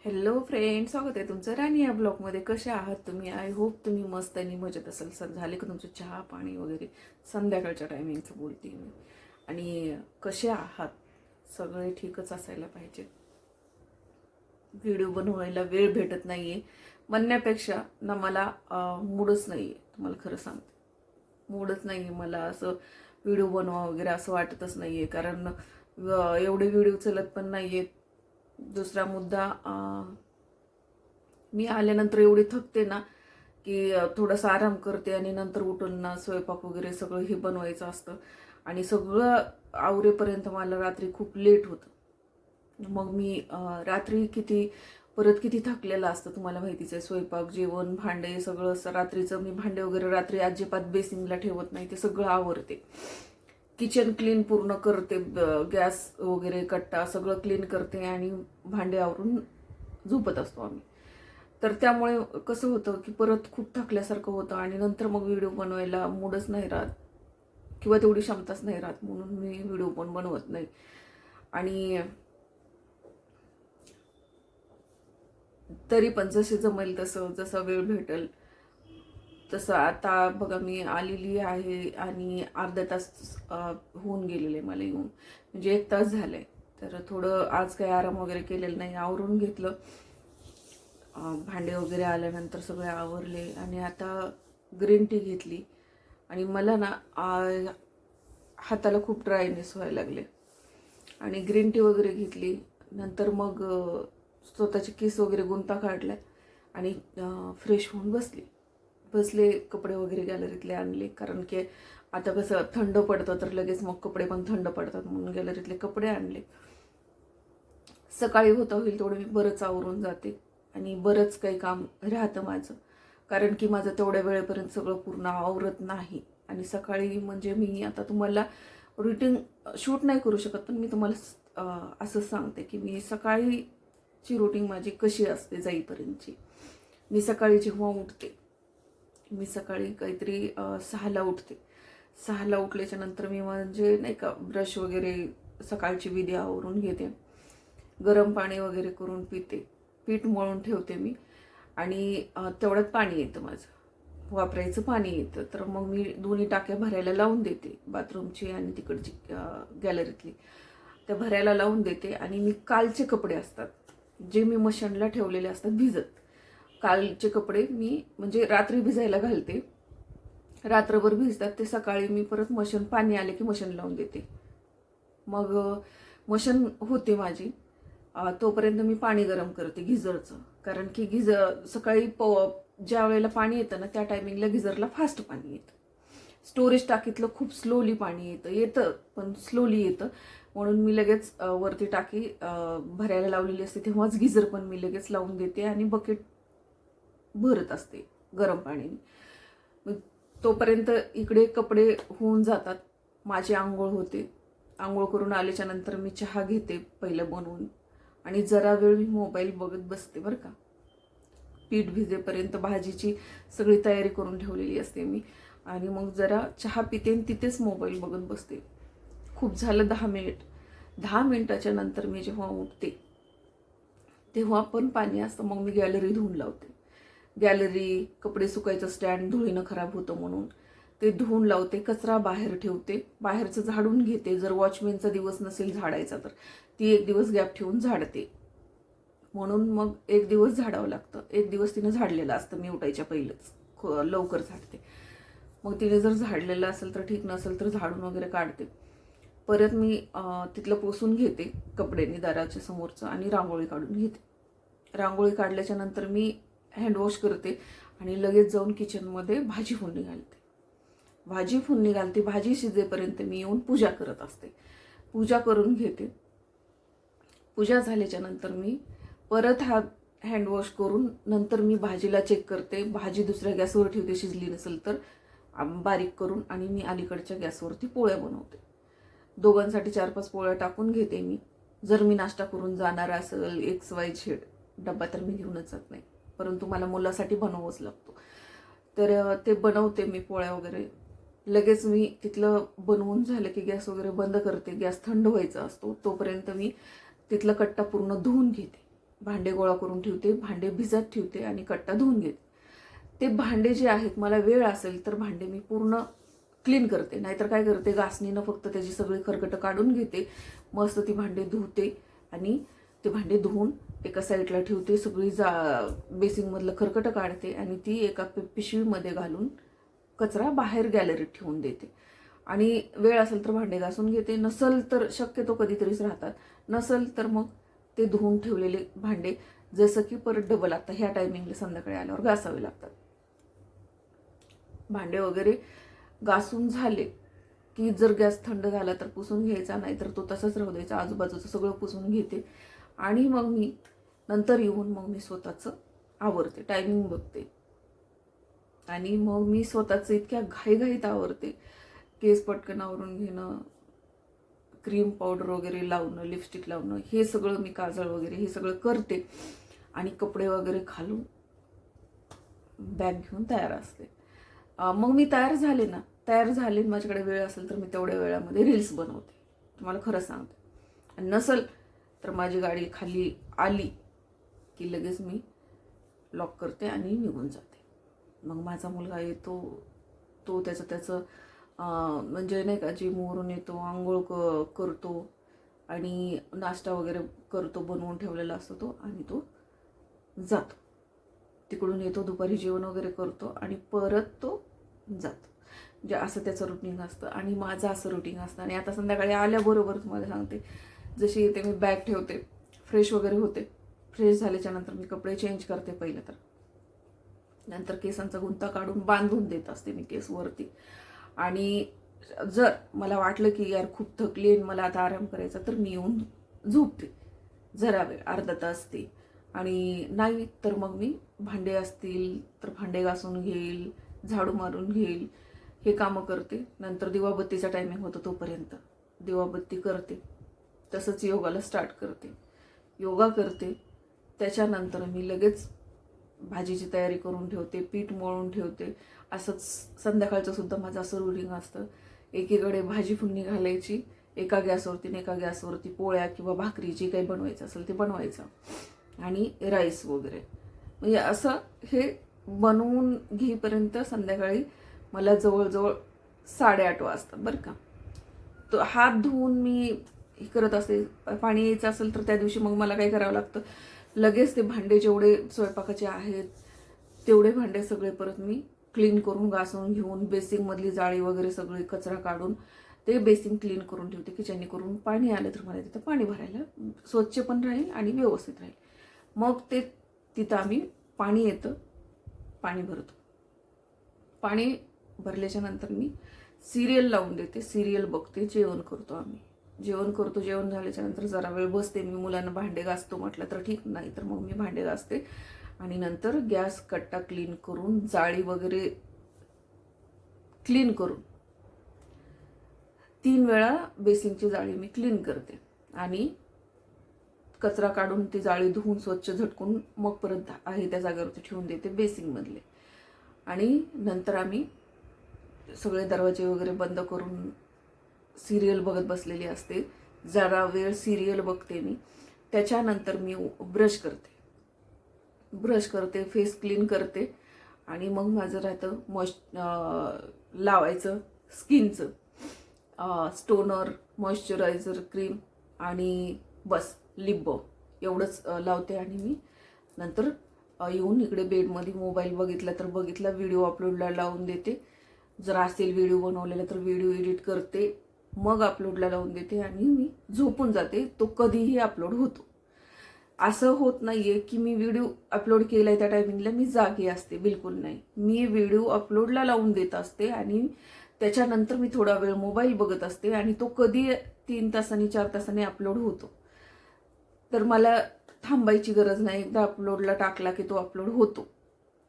Hello friend, स्वागत आहे तुमचं राणी या ब्लॉगमध्ये. कसे आहात तुम्ही? आय होप तुम्ही मस्त आणि मजेत असाल. सर झाले का तुमचं चहा पाणी वगैरे? संध्याकाळच्या टायमिंगचं बोलते मी. आणि कसे आहात? सगळे ठीकच असायला पाहिजे. व्हिडिओ बनवायला वेळ भेटत नाहीये म्हणण्यापेक्षा ना मला मूडच नाहीये. तुम्हाला खरं सांगते, मूडच नाहीये मला असं व्हिडिओ बनवा वगैरे असं वाटतच नाहीये. कारण एवढे व्हिडिओ चलत पण नाहीयेत. दुसरा मुद्दा, मी आल्यानंतर एवढी थकते ना की थोडासा आराम करते आणि नंतर उठून ना स्वयंपाक वगैरे सगळं हे बनवायचं असतं आणि सगळं आवरेपर्यंत मला रात्री खूप लेट होतं. मग मी रात्री परत किती थकलेलं असतं तुम्हाला माहितीच आहे. स्वयंपाक, जेवण, भांडे सगळं रात्रीचं मी भांडे वगैरे रात्री अजिबात बेसिंगला ठेवत नाही. ते सगळं आवरते. किचन क्लीन पूर्ण करते, गॅस वगैरे कट्टा सगळं क्लीन करते आणि भांडे आवरून झोपत असतो आम्ही. तर त्यामुळे कसं होतं की परत खूप थकल्यासारखं होतं आणि नंतर मग व्हिडिओ बनवायला मूडच नाही राहत किंवा तेवढी क्षमताच नाही राहत, म्हणून मी व्हिडिओ पण बनवत नाही. आणि तरी पण जसे जमेल तसं, जसा वेळ भेटेल तसं. आता बघा मी आलेली आहे आणि अर्धा तास होऊन गेलेले मला येऊन, म्हणजे 1 तास झालाय. तर थोडं आज काही आराम वगैरे केलेलं नाही, आवरून घेतलं. भांडे वगैरे आल्यानंतर सगळे आवरले आणि आता ग्रीन टी घेतली. आणि मला ना हाताला खूप ड्रायनेस व्हायला लागले आणि ग्रीन टी वगैरे घेतली. नंतर मग स्वतःचे केस वगैरे गुंता काढला आणि फ्रेश होऊन बसले कपडे वगैरे गॅलरीतले आणले. कारण की आता कसं थंड पडतं तर लगेच मग कपडे पण थंड पडतात, म्हणून गॅलरीतले कपडे आणले. सकाळी होईल तेवढं मी बरंच आवरून जाते आणि बरंच काही काम राहतं माझं. कारण की माझं तेवढ्या वेळेपर्यंत सगळं पूर्ण आवरत नाही. आणि सकाळी म्हणजे मी आता तुम्हाला रुटीन शूट नाही करू शकत, पण मी तुम्हाला असं सांगते की मी सकाळीची रुटीन माझी कशी असते जाईपर्यंतची. मी सकाळी जेव्हा उठते, मी सकाळी काहीतरी 6ला उठते. 6ला उठल्याच्या नंतर मी म्हणजे नाही का ब्रश वगैरे सकाळची विधी आवरून घेते. गरम पाणी वगैरे करून पिते. पीठ मळून ठेवते मी आणि तेवढ्यात पाणी येतं माझं, वापरायचं पाणी येतं. तर मग मी दोन्ही टाक्या भरायला लावून देते, बाथरूमची आणि तिकडची गॅलरीतली. त्या भरायला लावून देते आणि मी कालचे कपडे असतात जे मी मशीनला ठेवलेले असतात भिजत, कालचे कपडे मी म्हणजे रात्री भिजायला घालते. रात्रभर भिजतात ते. सकाळी मी परत मशीन पाणी आले की मशीन लावून देते. मग मशीन होते माझी तोपर्यंत मी पाणी गरम करते गिझरचं. कारण की सकाळी ज्या वेळेला पाणी येतं ना त्या टायमिंगला गिझरला फास्ट पाणी येतं. स्टोरेज टाकीतलं खूप स्लोली पाणी येतं पण स्लोली येतं. म्हणून मी लगेच वरती टाकी भरायला लावलेली असते तेव्हाच गिझर पण मी लगेच लावून देते आणि बकेट भरत असते गरम पाण्याने. तोपर्यंत इकडे कपडे होऊन जातात, माझी आंघोळ होते. आंघोळ करून आल्याच्या नंतर मी चहा घेते पहिलं बनवून आणि जरा वेळ मी मोबाईल बघत बसते बरं का. पीठ भिजेपर्यंत भाजीची सगळी तयारी करून ठेवलेली असते मी. आणि मग जरा चहा पिते आणि तिथेच मोबाईल बघत बसते. खूप झालं 10 मिनिट. 10 मिनिटाच्या नंतर मी जेव्हा उठते तेव्हा पण पाणी असतं. मग मी गॅलरी धुवून लावते. गॅलरी, कपडे सुकायचं स्टँड धुळीनं खराब होतं म्हणून ते धुवून लावते. कचरा बाहेर ठेवते, बाहेरचं झाडून घेते. जर वॉचमॅनचा दिवस नसेल झाडायचा तर ती 1 दिवस गॅप ठेवून झाडते. म्हणून मग 1 दिवस झाडावं लागतं. 1 दिवस तिनं झाडलेलं असतं, मी उठायच्या पहिलंच लवकर झाडते. मग तिने जर झाडलेलं असेल तर ठीक, नसेल तर झाडून वगैरे काढते. परत मी तिथलं पुसून घेते कपड्यांनी दाराच्या समोरचं आणि रांगोळी काढून घेते. रांगोळी काढल्याच्या नंतर मी हँडवॉश करते आणि लगेच जाऊन किचनमध्ये भाजी फोडणी घालते. भाजी शिजेपर्यंत मी येऊन पूजा करत असते. पूजा करून घेते. पूजा झाल्याच्या नंतर मी परत हँडवॉश करून नंतर मी भाजीला चेक करते. भाजी दुसऱ्या गॅसवर ठेवते, शिजली नसेल तर बारीक करून, आणि मी अलीकडच्या गॅसवरती पोळ्या बनवते. दोघांसाठी 4-5 पोळ्या टाकून घेते मी. जर मी नाश्ता करून जाणार असेल XYZ, डब्बा तर मी घेऊनच जात नाही, परंतु मला मुलासाठी बनवावंच लागतो. तर ते बनवते मी पोळ्या वगैरे. लगेच मी तिथलं बनवून झालं की गॅस वगैरे बंद करते. गॅस थंड व्हायचा असतो तोपर्यंत मी तिथला कट्टा पूर्ण धुवून घेते. भांडे गोळा करून ठेवते, भांडे भिजत ठेवते आणि कट्टा धुवून घेते. ते भांडे जे आहेत, मला वेळ असेल तर भांडे मी पूर्ण क्लीन करते, नाहीतर काय करते, घासणीनं फक्त त्याची सगळी खरकटं काढून घेते, मस्त ती भांडे धुते आणि ते भांडे धुवून एका साईडला ठेवते, सगळी बेसिंगमधलं खरकटं काढते आणि ती एका पिशवीमध्ये घालून कचरा बाहेर गॅलरीत ठेवून देते. आणि वेळ असेल तर भांडे घासून घेते, नसल तर शक्यतो कधीतरीच राहतात, नसल तर मग ते धुवून ठेवलेले भांडे जसं की परत डबल आता ह्या टायमिंगला संध्याकाळी आल्यावर घासावे लागतात. भांडे वगैरे घासून झाले की जर गॅस थंड झाला तर पुसून घ्यायचा, नाहीतर तो तसंच राहू द्यायचा. आजूबाजूचं सगळं पुसून घेते आणि मग मी नंतर येऊन मग मी स्वतःचं आवरते, टायमिंग बघते आणि मग मी स्वतःचं इतक्या घाईघाईत आवरते. केस पटकन आवरून घेणं, क्रीम पावडर वगैरे लावणं, लिपस्टिक लावणं, हे सगळं मी, काजळ वगैरे हे सगळं करते आणि कपडे वगैरे घालून बॅग घेऊन तयार असते. मग मी तयार झाले, माझ्याकडे वेळ असेल तर मी तेवढ्या वेळामध्ये रील्स बनवते, तुम्हाला खरं सांगते. आणि नसेल तर माझी गाडी खाली आली की लगेच मी लॉक करते आणि निघून जाते. मग माझा मुलगा येतो, तो त्याचं म्हणजे नाही का, जिमवरून येतो, आंघोळ करतो आणि नाश्ता वगैरे करतो, बनवून ठेवलेला असतो तो, आणि तो जातो. तिकडून येतो, दुपारी जेवण वगैरे करतो आणि परत तो जातो. म्हणजे असं त्याचं रुटीन असतं आणि माझं असं रुटीन असतं. आणि आता संध्याकाळी आल्याबरोबर तुम्हाला सांगते, जशी येते मी बॅग ठेवते, फ्रेश वगैरे होते. फ्रेश झाल्याच्या नंतर मी कपडे चेंज करते पहिलं तर, नंतर केसांचा गुंता काढून बांधून देत असते मी केस वरती. आणि जर मला वाटलं की यार खूप थकली आणि मला आता आराम करायचा, तर मी येऊन झोपते जरा वेळ, अर्धा तास ते. आणि नाही तर मग मी भांडे असतील तर भांडे घासून घेईल, झाडू मारून घेईल, हे कामं करते. नंतर दिवाबत्तीचा टायमिंग होतो तोपर्यंत दिवाबत्ती करते. तसंच योगाला स्टार्ट करते, योगा करते. त्याच्यानंतर मी लगेच भाजीची तयारी करून ठेवते, पीठ मळून ठेवते. असंच संध्याकाळचं सुद्धा माझं असं रुटीन असतं. एकीकडे भाजी फुडणी घालायची एका गॅसवरती पोळ्या किंवा भाकरी जे काही बनवायचं असेल ते बनवायचं, आणि राईस वगैरे. म्हणजे असं हे बनवून घेईपर्यंत संध्याकाळी मला जवळजवळ 8:30 वाजतात बरं का. तो हात धुवून मी हे करत असते. पाणी यायचं असेल तर त्या दिवशी मग मला काय करावं लागतं, लगेच ते भांडे जेवढे स्वयंपाकाचे आहेत तेवढे भांडे सगळे परत मी क्लीन करून घासून घेऊन, बेसिंगमधली जाळी वगैरे सगळी कचरा काढून ते बेसिंग क्लीन करून ठेवते, की जेणेकरून पाणी आलं तर मला तिथं पाणी भरायला स्वच्छ पण राहील आणि व्यवस्थित राहील. मग ते तिथं आम्ही पाणी येतं, पाणी भरतो. पाणी भरल्याच्या नंतर मी सिरियल लावून देते, सिरियल बघते, जेवण करतो आम्ही. जेवण झाल्याच्या नंतर जरा वेळ बसते मी, मुलांना भांडे घासतो म्हटलं तर ठीक, नाही तर मग मी भांडे घासते. आणि नंतर गॅस कट्टा क्लीन करून, जाळी वगैरे क्लीन करून 3 वेळा बेसिनची जाळी मी क्लीन करते आणि कचरा काढून ती जाळी धुवून स्वच्छ झटकून मग परत आहे त्या जागेवरती ठेवून देते बेसिंगमधले. आणि नंतर आम्ही सगळे दरवाजे वगैरे बंद करून सिरियल बघत बसलेली असते. जरा वेळ सिरियल बघते मी. त्याच्यानंतर मी ब्रश करते, फेस क्लीन करते आणि मग माझं राहतं लावायचं स्किनचं स्टोनर, मॉइश्चरायझर क्रीम आणि बस लिप बाम एवढंच लावते. आणि मी नंतर येऊन इकडे बेडमध्ये मोबाईल बघितला तर बघितला, व्हिडिओ अपलोडला लावून देते. जर असेल व्हिडिओ बनवलेला तर व्हिडिओ एडिट करते, मग अपलोडला लावून देते आणि मी झोपून जाते. तो कधीही अपलोड होतो. असं होत नाहीये की मी व्हिडिओ अपलोड केलाय त्या टायमिंगला मी जागी असते, बिलकुल नाही. मी व्हिडिओ अपलोडला लावून देत असते आणि त्याच्यानंतर मी थोडा वेळ मोबाईल बघत असते आणि तो कधी 3 तासांनी 4 तासांनी अपलोड होतो. तर मला थांबायची गरज नाही, एकदा अपलोडला टाकला की तो अपलोड होतो.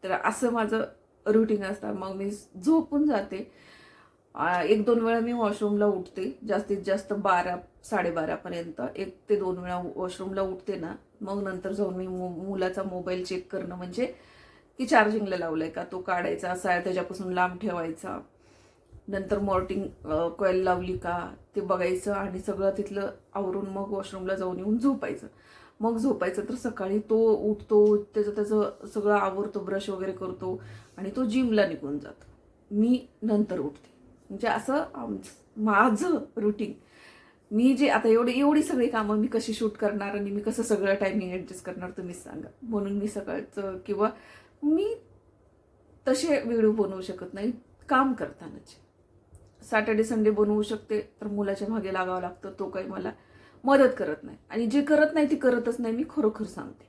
तर असं माझं रुटीन असतं. मग मी झोपून जाते. 1-2 वेळा मी वॉशरूमला उठते, जास्तीत जास्त 12-12:30पर्यंत 1 ते 2 वेळा वॉशरूमला उठते ना. मग नंतर जाऊन मी मुलाचा मोबाईल चेक करणं, म्हणजे की चार्जिंगला लावलाय का, तो काढायचा, साया त्याच्यापासून लांब ठेवायचा. नंतर मॉर्टिंग कॉईल लावली का ते बघायचं आणि सगळं तिथलं आवरून मग वॉशरूमला जाऊन येऊन झोपायचं. मग झोपायचं तर सकाळी तो उठतो, त्याचं सगळं आवरतो, ब्रश वगैरे करतो आणि तो जिमला निघून जातो. मी नंतर उठते. म्हणजे असं माझं रुटीन. मी जे आता एवढी सगळी कामं मी कशी शूट करणार आणि मी कसं सगळं टायमिंग ॲडजस्ट करणार तुम्हीच सांगा. म्हणून मी सकाळचं किंवा मी तसे व्हिडिओ बनवू शकत नाही काम करतानाचे. सॅटर्डे संडे बनवू शकते, तर मुलाच्या मागे लागावं लागतं, तो काही मला मदत करत नाही. आणि जे करत नाही ती करतच नाही, मी खरोखर सांगते.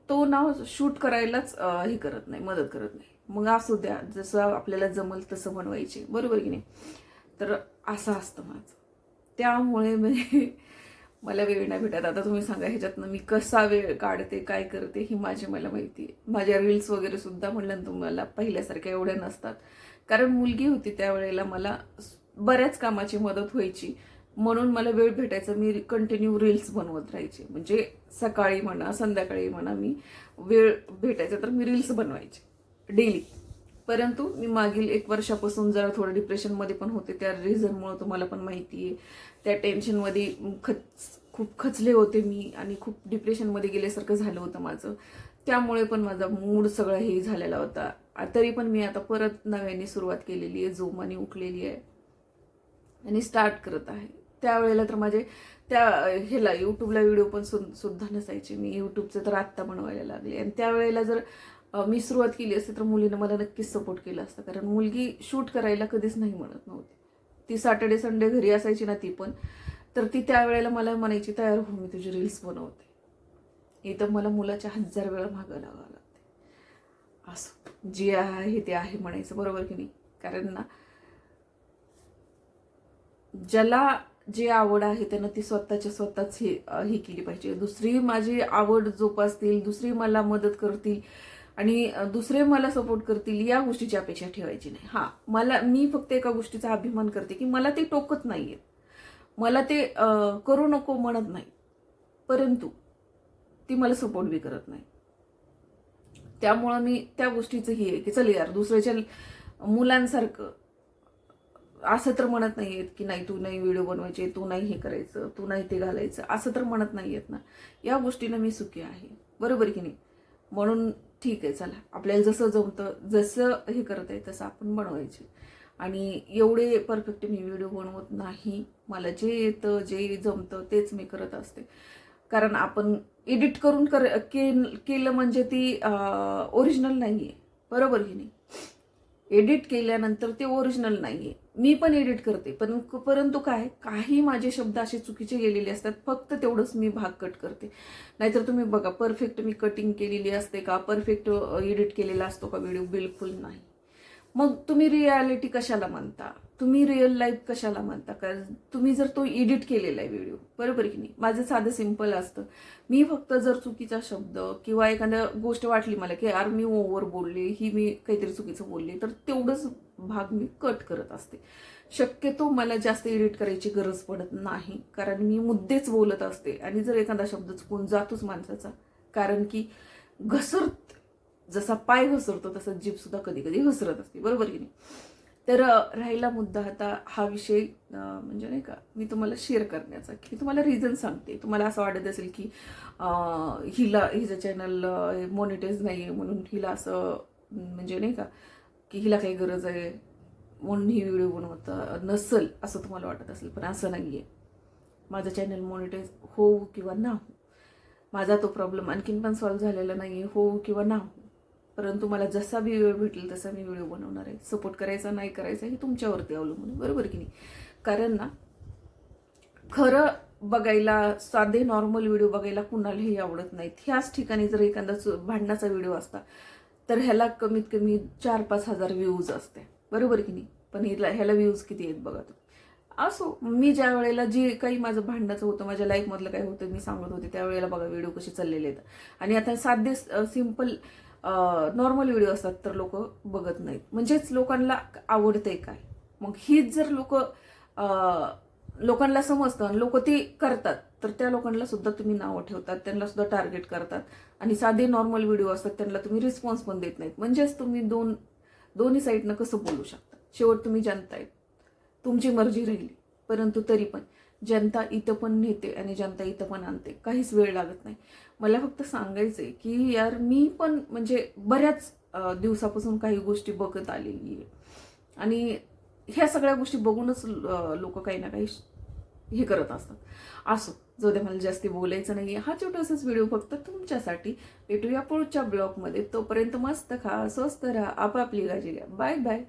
तो नाव शूट करायलाच हे करत नाही, मदत करत नाही. मग असू द्या, जसं आपल्याला जमल तसं बनवायचे, बरोबर की नाही. तर असं असतं माझं. त्यामुळे मला वेळ नाही भेटत. आता तुम्ही सांगा ह्याच्यातनं मी कसा वेळ काढते, काय करते, ही मला माहिती आहे. माझ्या रील्स वगैरे सुद्धा म्हणलं ना तुम्हाला पहिल्यासारख्या एवढ्या नसतात, कारण मुलगी होती त्यावेळेला मला बऱ्याच कामाची मदत व्हायची, म्हणून मला वेळ भेटायचा. मी कंटिन्यू रील्स बनवत राहायचे. म्हणजे सकाळी म्हणा संध्याकाळी म्हणा मी वेळ भेटायचा तर मी रील्स बनवायचे डेली. परंतु मी मागील 1 वर्षापासून जरा थोडं डिप्रेशनमध्ये पण होते. त्या रिझनमुळे तुम्हाला पण माहिती आहे. त्या टेन्शनमध्ये खूप खचले होते मी आणि खूप डिप्रेशनमध्ये गेल्यासारखं झालं होतं माझं. त्यामुळे पण माझा मूड सगळा हे झालेला होता. तरी पण मी आता परत नव्याने सुरुवात केलेली आहे, जोमाने उठलेली आहे आणि स्टार्ट करत आहे. त्यावेळेला तर माझे ह्याला यूट्यूबला व्हिडिओ पण सुद्धा नसायचे. मी यूट्यूबचं तर आत्ता बनवायला लागले. आणि त्यावेळेला जर मी सुरुवात केली असते तर मुलीनं मला नक्कीच सपोर्ट केला असता, कारण मुलगी शूट करायला कधीच नाही म्हणत नव्हती. ती सॅटर्डे संडे घरी असायची ना ती पण, तर ती त्यावेळेला मला म्हणायची तयार हो, मी तुझी रील्स बनवते. इथं मला मुलाच्या 1000 वेळा मागं लागावं लागते. असं जे आहे ते आहे म्हणायचं, बरोबर की नाही. कारण ना ज्याला जे आवड आहे त्यानं ती स्वतःच ही केली पाहिजे. दुसरी माझी आवड जोपासतील, दुसरी मला मदत करतील आणि दुसरे मला सपोर्ट करतील या गोष्टीची अपेक्षा ठेवायची नाही. हां, मी फक्त एका गोष्टीचा अभिमान करते की मला ते टोकत नाहीये, मला ते करू नको म्हणत नाही, परंतु ती मला सपोर्ट बी करत नाही. त्यामुळं मी त्या गोष्टीचं ही आहे की चल यार, दुसऱ्याच्या मुलांसारखं असं तर म्हणत नाहीयेत की नाही तू नाही व्हिडिओ बनवायचे, तू नाही हे करायचं, तू नाही ते घालायचं, असं तर म्हणत नाहीयेत ना. या गोष्टीनं मी सुखी आहे, बरोबर की नाही. म्हणून ठीक आहे, चला आपल्याला जसं जमतं, जसं हे करत आहे तसं आपण बनवायचे. आणि एवढे परफेक्ट मी व्हिडिओ बनवत नाही. मला जे येतं जे जमतं तेच मी करत असते. कारण आपण एडिट करून केलं म्हणजे ती ओरिजिनल नाही आहे, बरोबर की नाही. एडिट केल्यानंतर ते ओरिजिनल नाही आहे. मी पण एडिट करते, परंतु काही माझे शब्द असे चुकीचे गेलेले असतात, फक्त तेवढंच मी भाग कट करते. नाहीतर तुम्ही बघा, परफेक्ट मी कटिंग केलेली असते का, परफेक्ट एडिट केलेला असतो का व्हिडिओ, बिलकुल नाही. मग तुम्ही रियालिटी कशाला म्हणता, तुम्ही रिअल लाईफ कशाला म्हणता, कारण तुम्ही जर तो एडिट केलेला आहे व्हिडिओ, बरोबर की नाही. माझं साधं सिंपल असतं. मी फक्त जर चुकीचा शब्द किंवा एखाद्या गोष्ट वाटली मला की यार मी ओव्हर बोलले, ही मी काहीतरी चुकीचं बोलले, तर तेवढंच भाग मी कट करत असते. शक्यतो मला जास्त एडिट करायची गरज पडत नाही, कारण मी मुद्देच बोलत असते. आणि जर एखादा शब्द चुकून जातोच माणसाचा, कारण की जसा पाय घसरतो तसा जीभ सुद्धा कधी कधी घसरत असते, बरोबर की नाही. तर राहिला मुद्दा आता हा विषय म्हणजे नाही का, मी तुम्हाला शेअर करण्याचा की तुम्हाला रिझन सांगते. तुम्हाला असं वाटत असेल की हिचं चॅनल मॉनिटाईज नाही आहे म्हणून हिला असं म्हणजे नाही का की हिला काही गरज आहे म्हणून ही व्हिडिओ बनवत नसेल, असं तुम्हाला वाटत असेल. पण असं नाही आहे. माझं चॅनल मॉनिटाईज होऊ किंवा ना हो, माझा तो प्रॉब्लेम आणखीन पण सॉल्व्ह झालेला नाही आहे, होऊ किंवा ना हो. परंतु मला जसा बी वेळ भेटेल तसा मी व्हिडिओ बनवणार आहे. सपोर्ट करायचा नाही करायचा हे तुमच्यावरती अवलंबून आहे, बरोबर की नाही. कारण ना खरं बघायला, साधे नॉर्मल व्हिडिओ बघायला कुणालाही आवडत नाहीत. ह्याच ठिकाणी जर एखादा भांडणाचा व्हिडिओ असता तर ह्याला कमीत कमी 4-5 हजार व्ह्यूज असते, बरोबर की नाही. पण ह्याला व्ह्यूज किती आहेत बघा तुम्ही. असो, मी ज्या वेळेला जे काही माझं भांडणाचं होतं, माझ्या लाईफमधलं काय होतं मी सांगत होते, त्यावेळेला बघा व्हिडिओ कसे चाललेले आहेत. आणि आता साधे सिम्पल नॉर्मल व्हिडिओ असतात तर लोक बघत नाहीत. म्हणजेच लोकांना आवडतंय काय. मग हीच जर लोकांना समजतं आणि लोक ते करतात, तर त्या लोकांना सुद्धा तुम्ही नावं ठेवतात, त्यांना सुद्धा टार्गेट करतात. आणि साधे नॉर्मल व्हिडिओ असतात त्यांना तुम्ही रिस्पॉन्स पण देत नाहीत. म्हणजेच तुम्ही दोन्ही साईडनं कसं बोलू शकता. शेवट तुम्ही जनता आहेत, तुमची मर्जी राहिली. परंतु तरी पण जनता इथं पण नेते आणि जनता इथं पण आणते, काहीच वेळ लागत नाही. मला फक्त सांगायचं आहे की यार मी पण म्हणजे बऱ्याच दिवसापासून काही गोष्टी बघत आलेली आहे आणि ह्या सगळ्या गोष्टी बघूनच लोक काही ना काही हे करत असतात. असो, जो दे, मला जास्ती बोलायचं नाही. हा छोटासाच व्हिडिओ फक्त तुमच्यासाठी. भेटूया पुढच्या ब्लॉगमध्ये. तोपर्यंत मस्त खा, स्वस्त राहा, आपापली काळजी घ्या. Bye bye.